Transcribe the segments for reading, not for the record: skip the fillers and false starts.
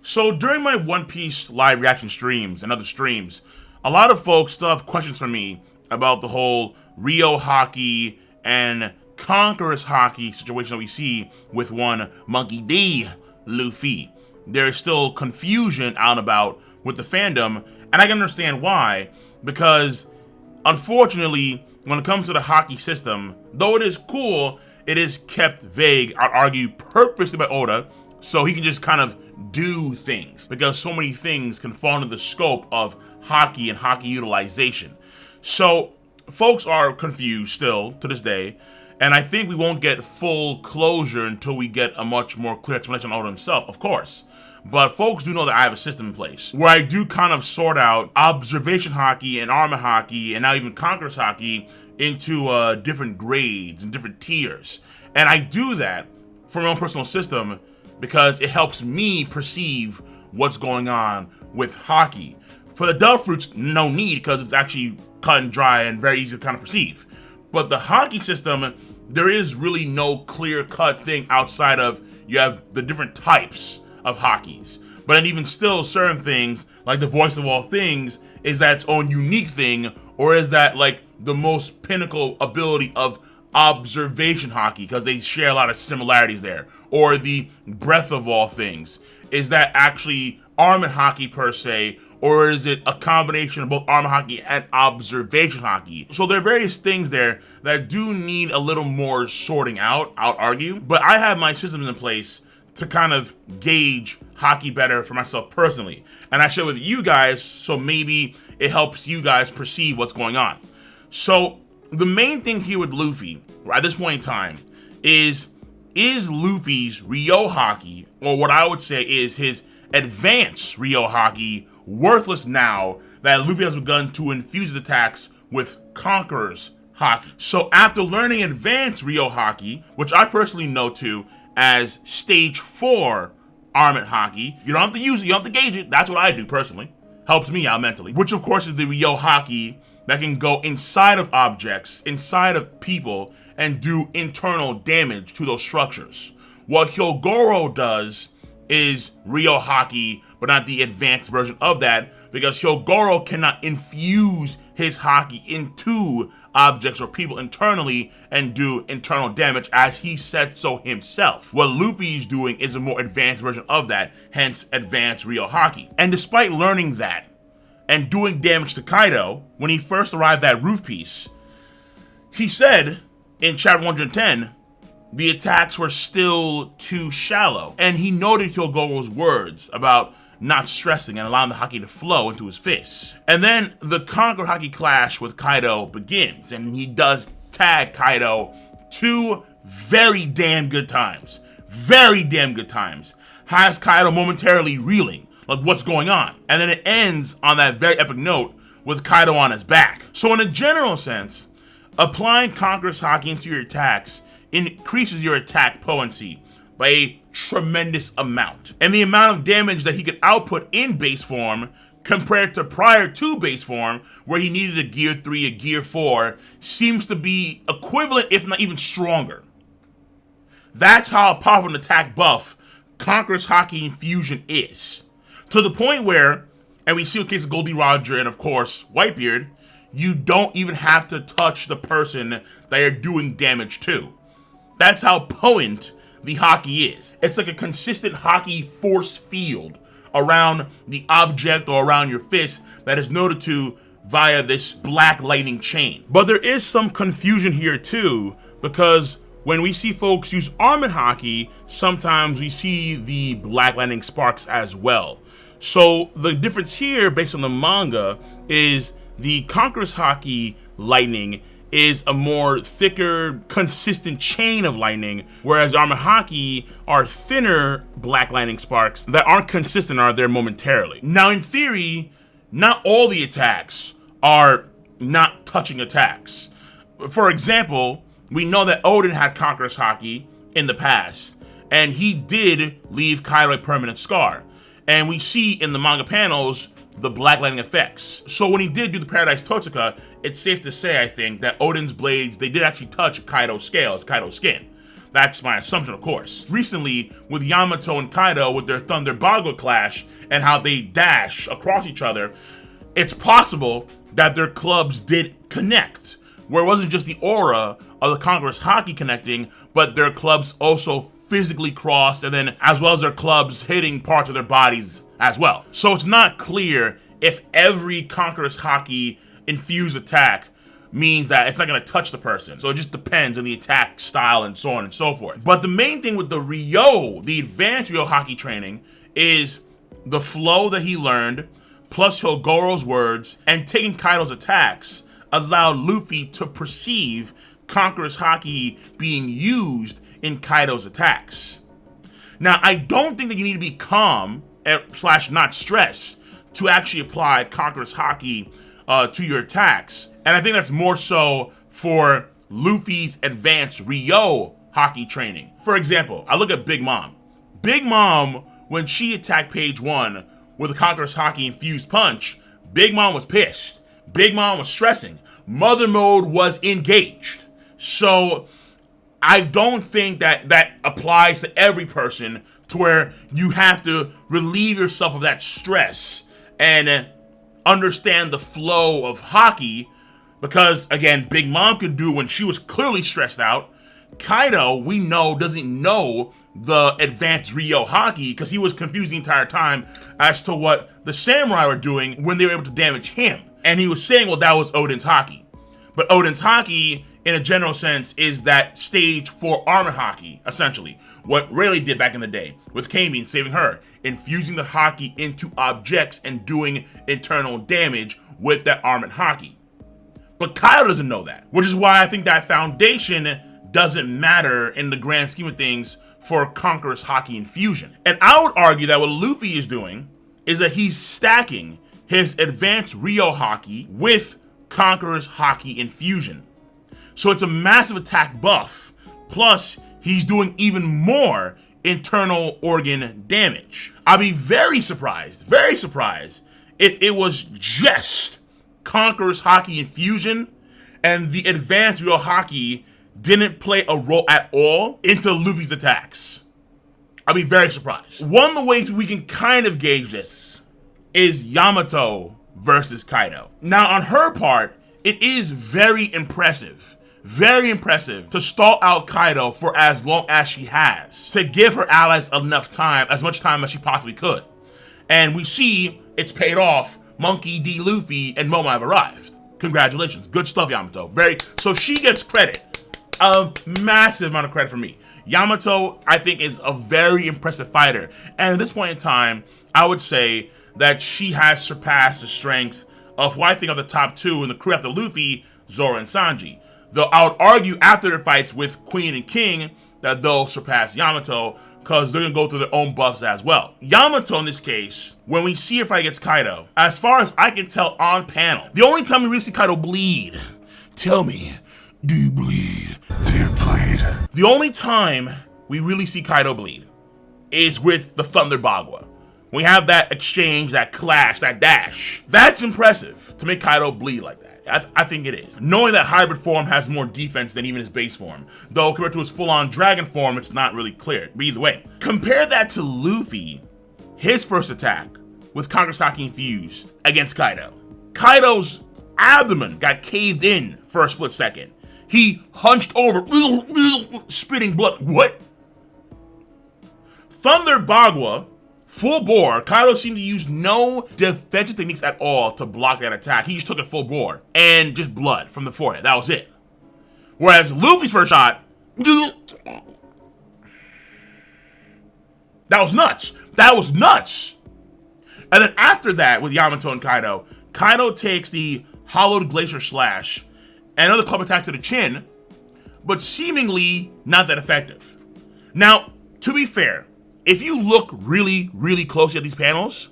So during my One Piece live reaction streams and other streams, a lot of folks still have questions for me about the whole Rio Haki and Conqueror's Haki situation that we see with one Monkey D Luffy. There's still confusion out and about with the fandom, and I can understand why, because unfortunately, when it comes to the Haki system, though it is cool, it is kept vague, I'd argue purposely by Oda, so he can just kind of do things, because so many things can fall into the scope of Haki and Haki utilization. So folks are confused still to this day, and I think we won't get full closure until we get a much more clear explanation on Oda himself, of course. But folks do know that I have a system in place where I do kind of sort out observation Haki and armor Haki and now even Conqueror's Haki into different grades and different tiers. And I do that for my own personal system because it helps me perceive what's going on with Haki. For the Dove Fruits, no need, because it's actually cut and dry and very easy to kind of perceive. But the Haki system, there is really no clear-cut thing outside of you have the different types of Hakis. But then even still, certain things, like the Voice of All Things, is that its own unique thing, or is that like the most pinnacle ability of observation Haki, because they share a lot of similarities there. Or the Breath of All Things, is that actually armor Haki per se, or is it a combination of both armor Haki and observation Haki? So there are various things there that do need a little more sorting out, I'll argue. But I have my systems in place to kind of gauge Haki better for myself personally. And I share with you guys, so maybe it helps you guys perceive what's going on. So the main thing here with Luffy, at this point in time, is Luffy's Rio Haki, or what I would say is his advanced Rio Haki, worthless now that Luffy has begun to infuse his attacks with Conqueror's Haki? So after learning advanced Rio Haki, which I personally know to as stage 4 armored Haki, you don't have to use it, you don't have to gauge it, that's what I do personally, helps me out mentally, which of course is the Rio Haki that can go inside of objects, inside of people, and do internal damage to those structures. What Hyogoro does is Rio Haki, but not the advanced version of that, because Hyogoro cannot infuse his Haki into objects or people internally and do internal damage, as he said so himself. What Luffy's doing is a more advanced version of that, hence advanced Rio Haki. And despite learning that and doing damage to Kaido when he first arrived at Roof Piece, he said in chapter 110, the attacks were still too shallow. And he noted Hyogoro's words about not stressing and allowing the Haki to flow into his fists. And then the Conqueror Haki clash with Kaido begins, and he does tag Kaido 2 very damn good times. Very damn good times. Has Kaido momentarily reeling, like what's going on? And then it ends on that very epic note with Kaido on his back. So in a general sense, applying Conqueror's Haki into your attacks increases your attack potency by a tremendous amount. And the amount of damage that he could output in base form compared to prior to base form, where he needed a gear 3, a gear 4, seems to be equivalent, if not even stronger. That's how powerful an attack buff Conqueror's Haki infusion is. To the point where, and we see a case of Goldie Roger and of course Whitebeard, you don't even have to touch the person that you're doing damage to. That's how potent the Haki is. It's like a consistent Haki force field around the object or around your fist that is noted to via this black lightning chain. But there is some confusion here too, because when we see folks use armored Haki, sometimes we see the black lightning sparks as well. So the difference here, based on the manga, is the Conqueror's Haki lightning is a more thicker, consistent chain of lightning, whereas armor Haki are thinner black lightning sparks that aren't consistent, are there momentarily. Now in theory, not all the attacks are not touching attacks. For example, we know that Odin had Conqueror's Haki in the past, and he did leave Kaido a permanent scar. And we see in the manga panels the black lightning effects. So when he did do the Paradise Totsuka, it's safe to say, I think, that Odin's blades, they did actually touch Kaido's scales, Kaido's skin. That's my assumption, of course. Recently, with Yamato and Kaido with their Thunder Bagua clash and how they dash across each other, it's possible that their clubs did connect, where it wasn't just the aura of the Conqueror's Haki connecting, but their clubs also physically crossed, and then as well as their clubs hitting parts of their bodies as well. So it's not clear if every Conqueror's Haki infused attack means that it's not going to touch the person. So it just depends on the attack style and so on and so forth. But the main thing with the Ryo, the advanced Ryo Haki training, is the flow that he learned, plus Hyogoro's words, and taking Kaido's attacks allowed Luffy to perceive Conqueror's Haki being used in Kaido's attacks. Now, I don't think that you need to be calm / not stressed to actually apply Conqueror's Haki to your attacks. And I think that's more so for Luffy's advanced Ryo Haki training. For example, I look at Big Mom. Big Mom, when she attacked Page 1 with a Conqueror's Haki infused punch, Big Mom was pissed. Big Mom was stressing. Mother Mode was engaged. So I don't think that applies to every person, to where you have to relieve yourself of that stress and understand the flow of Haki, because again, Big Mom could do when she was clearly stressed out. Kaido, we know, doesn't know the advanced Ryo Haki because he was confused the entire time as to what the samurai were doing when they were able to damage him. And he was saying, well, that was Oden's Haki. But Oden's Haki, in a general sense, is that stage 4 armor Haki, essentially. What Rayleigh did back in the day with Kami and saving her, infusing the Haki into objects and doing internal damage with that armored Haki. But Kaido doesn't know that, which is why I think that foundation doesn't matter in the grand scheme of things for Conqueror's Haki infusion. And I would argue that what Luffy is doing is that he's stacking his advanced Ryo Haki with Conqueror's Haki infusion. So it's a massive attack buff, plus he's doing even more internal organ damage. I'd be very surprised if it was just Conqueror's Haki infusion and the advanced Ryo Haki didn't play a role at all into Luffy's attacks. I'd be very surprised. One of the ways we can kind of gauge this is Yamato versus Kaido. Now, on her part, it is very impressive to stall out Kaido for as long as she has, to give her allies enough time, as much time as she possibly could. And we see it's paid off. Monkey D Luffy and Momo have arrived. Congratulations. Good stuff, Yamato. So she gets credit. A massive amount of credit for me. Yamato, I think, is a very impressive fighter. And at this point in time, I would say that she has surpassed the strength of what I think are the top 2 in the crew after Luffy, Zoro, and Sanji. Though I would argue after their fights with Queen and King that they'll surpass Yamato, because they're going to go through their own buffs as well. Yamato, in this case, when we see her fight against Kaido, as far as I can tell on panel, the only time we really see Kaido bleed, tell me, do you bleed? Do you bleed? The only time we really see Kaido bleed is with the Thunder Bagua. We have that exchange, that clash, that dash. That's impressive to make Kaido bleed like that. I think it is. Knowing that hybrid form has more defense than even his base form. Though compared to his full-on dragon form, it's not really clear. But either way, compare that to Luffy, his first attack with Conqueror's Haki infused against Kaido. Kaido's abdomen got caved in for a split second. He hunched over, spitting blood. What? Thunder Bagua, full bore. Kaido seemed to use no defensive techniques at all to block that attack. He just took it full bore and just blood from the forehead. That was it. Whereas Luffy's first shot, that was nuts. That was nuts. And then after that, with Yamato and Kaido, Kaido takes the hollowed glacier slash and another club attack to the chin, but seemingly not that effective. Now, to be fair, if you look really, really closely at these panels,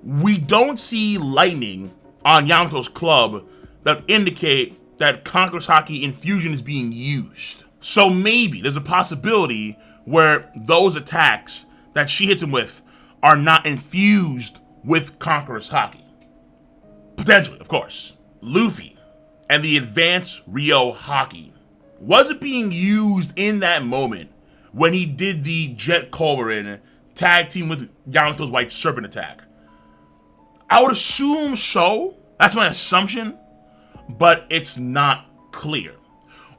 we don't see lightning on Yamato's club that indicate that Conqueror's Haki infusion is being used. So maybe there's a possibility where those attacks that she hits him with are not infused with Conqueror's Haki. Potentially, of course. Luffy and the advanced Ryo Haki. Was it being used in that moment when he did the Jet Culverin tag team with Yamato's White Serpent attack. I would assume so. That's my assumption, but it's not clear.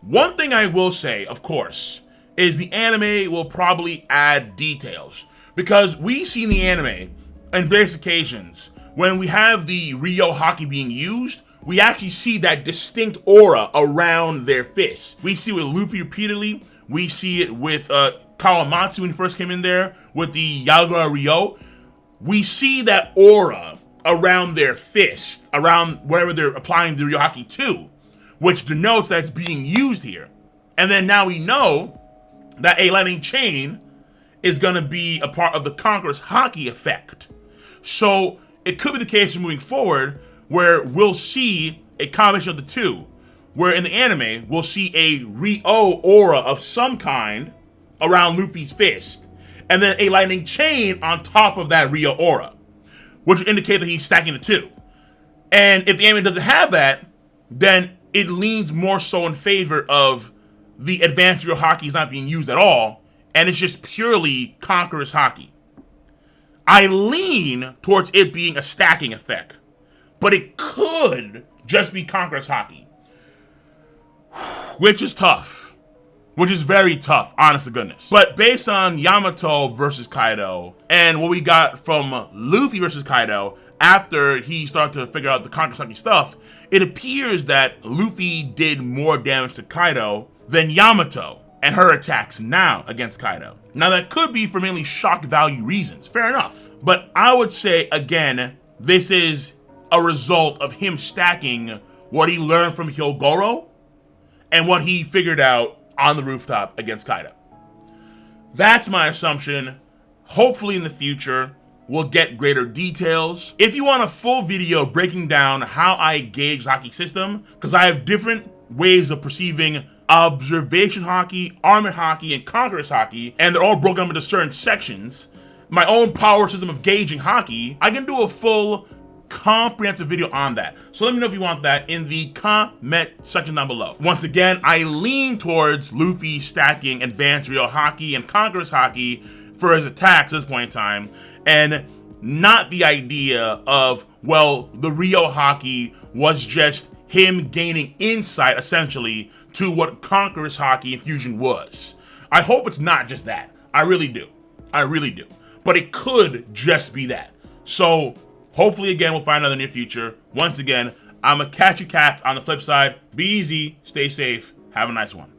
One thing I will say, of course, is the anime will probably add details, because we see in the anime on various occasions when we have the Ryo Haki being used, we actually see that distinct aura around their fists. We see it with Luffy repeatedly. We see it with Kawamatsu when he first came in there with the Yagura Ryo. We see that aura around their fist, around wherever they're applying the Ryo Haki to, which denotes that it's being used here. And then now we know that a lightning chain is going to be a part of the Conqueror's Haki effect. So it could be the case moving forward where we'll see a combination of the two, where in the anime we'll see a Ryo aura of some kind around Luffy's fist, and then a lightning chain on top of that Ryo aura, which would indicate that he's stacking the two. And if the anime doesn't have that, then it leans more so in favor of the advanced Ryo Haki is not being used at all, and it's just purely Conqueror's Haki. I lean towards it being a stacking effect, but it could just be Conqueror's Haki, which is tough, which is very tough, honest to goodness. But based on Yamato versus Kaido and what we got from Luffy versus Kaido after he started to figure out the Conqueror's Haki stuff, it appears that Luffy did more damage to Kaido than Yamato and her attacks now against Kaido. Now that could be for mainly shock value reasons, fair enough. But I would say, again, this is a result of him stacking what he learned from Hyogoro and what he figured out on the rooftop against Kaido. That's my assumption. Hopefully in the future, we'll get greater details. If you want a full video breaking down how I gauge the Haki system, because I have different ways of perceiving observation Haki, armor Haki, and Conqueror's Haki, and they're all broken up into certain sections, my own power system of gauging Haki, I can do a full comprehensive video on that. So let me know if you want that in the comment section down below. Once again, I lean towards Luffy stacking advanced Ryo Haki and Conqueror's Haki for his attacks at this point in time, and not the idea of, well, the Ryo Haki was just him gaining insight, essentially, to what Conqueror's Haki infusion was. I hope it's not just that. I really do. I really do. But it could just be that. So, hopefully, again, we'll find out in the near future. Once again, I'm gonna catch you cats on the flip side. Be easy, stay safe, have a nice one.